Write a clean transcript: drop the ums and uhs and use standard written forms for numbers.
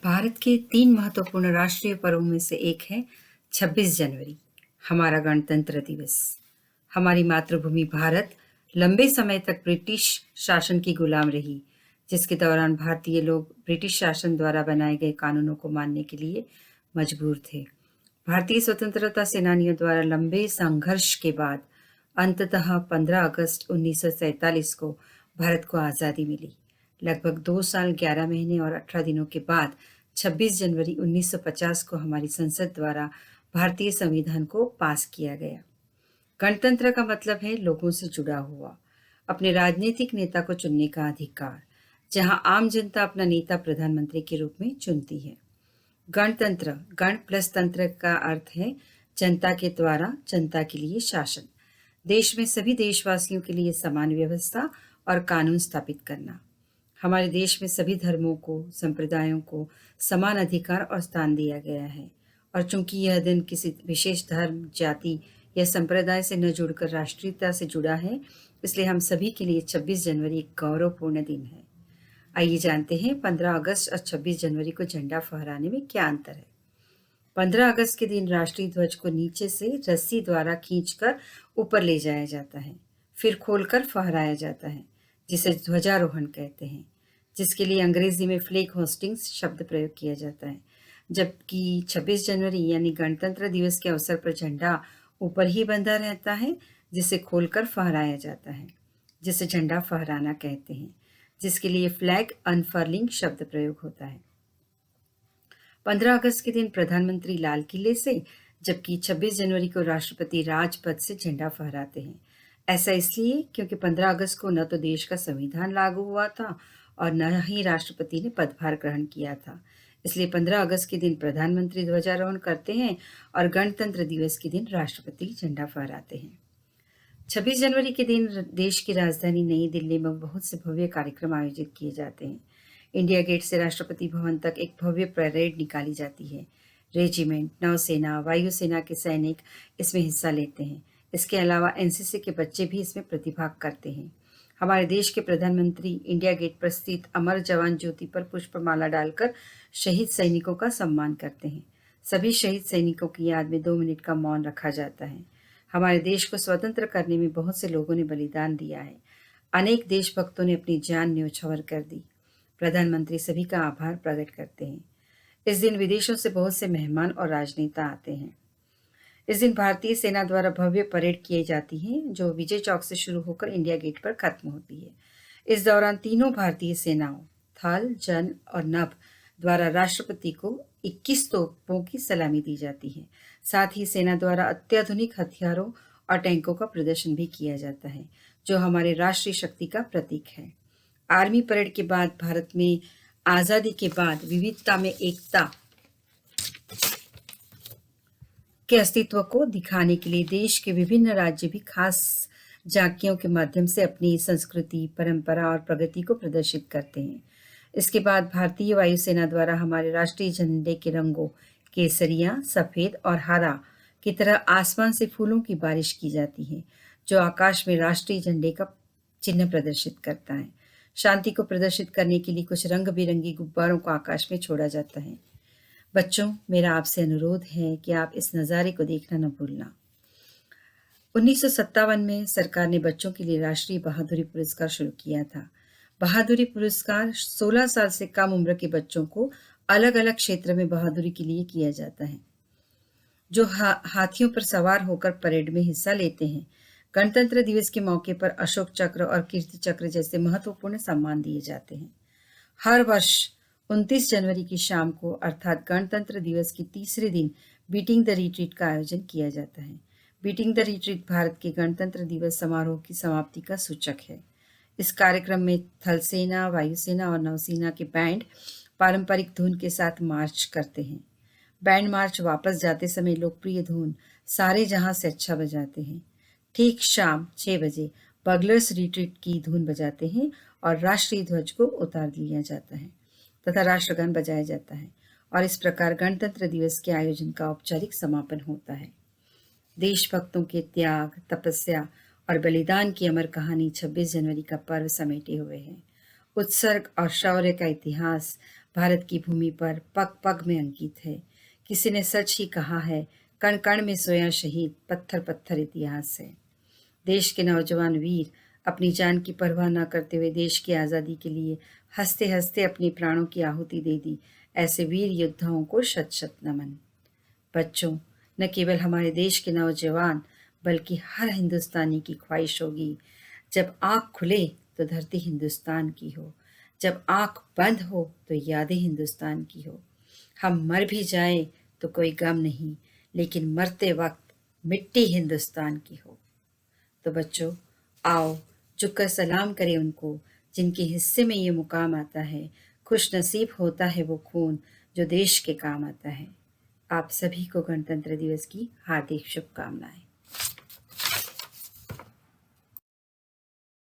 भारत के 3 महत्वपूर्ण राष्ट्रीय पर्वों में से एक है 26 जनवरी, हमारा गणतंत्र दिवस। हमारी मातृभूमि भारत लंबे समय तक ब्रिटिश शासन की गुलाम रही, जिसके दौरान भारतीय लोग ब्रिटिश शासन द्वारा बनाए गए कानूनों को मानने के लिए मजबूर थे। भारतीय स्वतंत्रता सेनानियों द्वारा लंबे संघर्ष के बाद अंततः 15 अगस्त 1947 को भारत को आज़ादी मिली। लगभग 2 साल 11 महीने और 18 दिनों के बाद 26 जनवरी 1950 को हमारी संसद द्वारा भारतीय संविधान को पास किया गया। गणतंत्र का मतलब है लोगों से जुड़ा हुआ, अपने राजनीतिक नेता को चुनने का अधिकार, जहां आम जनता अपना नेता प्रधानमंत्री के रूप में चुनती है। गणतंत्र, गण प्लस तंत्र का अर्थ है जनता के द्वारा जनता के लिए शासन। देश में सभी देशवासियों के लिए समान व्यवस्था और कानून स्थापित करना। हमारे देश में सभी धर्मों को, संप्रदायों को समान अधिकार और स्थान दिया गया है, और चूंकि यह दिन किसी विशेष धर्म, जाति या संप्रदाय से न जुड़कर राष्ट्रीयता से जुड़ा है, इसलिए हम सभी के लिए 26 जनवरी एक गौरवपूर्ण दिन है। आइए जानते हैं 15 अगस्त और 26 जनवरी को झंडा फहराने में क्या अंतर है। 15 अगस्त के दिन राष्ट्रीय ध्वज को नीचे से रस्सी द्वारा खींचकर ऊपर ले जाया जाता है, फिर खोलकर फहराया जाता है, जिसे ध्वजारोहण कहते हैं, जिसके लिए अंग्रेजी में फ्लैग होस्टिंग्स शब्द प्रयोग किया जाता है। जबकि 26 जनवरी यानी गणतंत्र दिवस के अवसर पर झंडा ऊपर ही बंधा रहता है, जिसे खोलकर फहराया जाता है, जिसे झंडा फहराना कहते हैं, जिसके लिए फ्लैग अनफर्लिंग शब्द प्रयोग होता है। 15 अगस्त के दिन प्रधानमंत्री लाल किले से, जबकि 26 जनवरी को राष्ट्रपति राजपथ से झंडा फहराते हैं। ऐसा इसलिए क्योंकि 15 अगस्त को न तो देश का संविधान लागू हुआ था और न ही राष्ट्रपति ने पदभार ग्रहण किया था। इसलिए 15 अगस्त के दिन प्रधानमंत्री ध्वजारोहण करते हैं और गणतंत्र दिवस के दिन राष्ट्रपति झंडा फहराते हैं। 26 जनवरी के दिन देश की राजधानी नई दिल्ली में बहुत से भव्य कार्यक्रम आयोजित किए जाते हैं। इंडिया गेट से राष्ट्रपति भवन तक एक भव्य परेड निकाली जाती है। रेजिमेंट, नौसेना, वायुसेना के सैनिक इसमें हिस्सा लेते हैं। इसके अलावा एनसीसी के बच्चे भी इसमें प्रतिभाग करते हैं। हमारे देश के प्रधानमंत्री इंडिया गेट पर स्थित अमर जवान ज्योति पर पुष्पमाला डालकर शहीद सैनिकों का सम्मान करते हैं। सभी शहीद सैनिकों की याद में 2 मिनट का मौन रखा जाता है। हमारे देश को स्वतंत्र करने में बहुत से लोगों ने बलिदान दिया है। अनेक देशभक्तों ने अपनी जान न्योछावर कर दी। प्रधानमंत्री सभी का आभार प्रकट करते हैं। इस दिन विदेशों से बहुत से मेहमान और राजनेता आते हैं। इस दिन भारतीय सेना द्वारा भव्य परेड की जाती है, जो विजय चौक से शुरू होकर इंडिया गेट पर खत्म होती है। इस दौरान तीनों भारतीय सेनाओं, थल, जल और नभ द्वारा राष्ट्रपति को 21 तोपों की सलामी दी जाती है। साथ ही सेना द्वारा अत्याधुनिक हथियारों और टैंकों का प्रदर्शन भी किया जाता है, जो हमारे राष्ट्रीय शक्ति का प्रतीक है। आर्मी परेड के बाद भारत में आज़ादी के बाद विविधता में एकता के अस्तित्व को दिखाने के लिए देश के विभिन्न राज्य भी खास झांकियों के माध्यम से अपनी संस्कृति, परंपरा और प्रगति को प्रदर्शित करते हैं। इसके बाद भारतीय वायुसेना द्वारा हमारे राष्ट्रीय झंडे के रंगों केसरिया, सफ़ेद और हरा की तरह आसमान से फूलों की बारिश की जाती है, जो आकाश में राष्ट्रीय झंडे का चिन्ह प्रदर्शित करता है। शांति को प्रदर्शित करने के लिए कुछ रंग बिरंगी गुब्बारों को आकाश में छोड़ा जाता है। बच्चों, मेरा आपसे अनुरोध है कि आप इस नज़ारे को देखना न भूलना। 1957 में सरकार ने बच्चों के लिए राष्ट्रीय बहादुरी पुरस्कार शुरू किया था। बहादुरी पुरस्कार 16 साल से कम उम्र के बच्चों को अलग अलग क्षेत्र में बहादुरी के लिए किया जाता है, जो हाथियों पर सवार होकर परेड में हिस्सा लेते हैं। गणतंत्र दिवस के मौके पर अशोक चक्र और कीर्ति चक्र जैसे महत्वपूर्ण सम्मान दिए जाते हैं। हर वर्ष 29 जनवरी की शाम को अर्थात गणतंत्र दिवस के तीसरे दिन बीटिंग द रिट्रीट का आयोजन किया जाता है। बीटिंग द रिट्रीट भारत के गणतंत्र दिवस समारोह की समाप्ति का सूचक है। इस कार्यक्रम में थल सेना, वायुसेना और नौसेना के बैंड पारंपरिक धुन के साथ मार्च करते हैं। बैंड मार्च वापस जाते समय लोकप्रिय धुन सारे जहां से अच्छा बजाते हैं। ठीक शाम 6 बजे बगलर्स रिट्रीट की धुन बजाते हैं और राष्ट्रीय ध्वज को उतार लिया जाता है तथा राष्ट्रगान बजाया जाता है, और इस प्रकार गणतंत्र दिवस के आयोजन का औपचारिक समापन होता है। देशभक्तों के त्याग, तपस्या और बलिदान की अमर कहानी 26 जनवरी का पर्व समेटे हुए है। उत्सर्ग और शौर्य का इतिहास भारत की भूमि पर पग पग में अंकित है। किसी ने सच ही कहा है, कण कण में सोया शहीद, पत्थर पत्थर इतिहास है। देश के नौजवान वीर अपनी जान की परवाह न करते हुए देश की आज़ादी के लिए हंसते हंसते अपने प्राणों की आहुति दे दी। ऐसे वीर योद्धाओं को शत शत नमन। बच्चों, न केवल हमारे देश के नौजवान बल्कि हर हिंदुस्तानी की ख्वाहिश होगी, जब आँख खुले तो धरती हिंदुस्तान की हो, जब आँख बंद हो तो यादें हिंदुस्तान की हो। हम मर भी जाएं तो कोई गम नहीं, लेकिन मरते वक्त मिट्टी हिंदुस्तान की हो। तो बच्चों, आओ झुककर सलाम करें उनको जिनके हिस्से में ये मुकाम आता है। खुश नसीब होता है वो खून जो देश के काम आता है। आप सभी को गणतंत्र दिवस की हार्दिक शुभकामनाएं।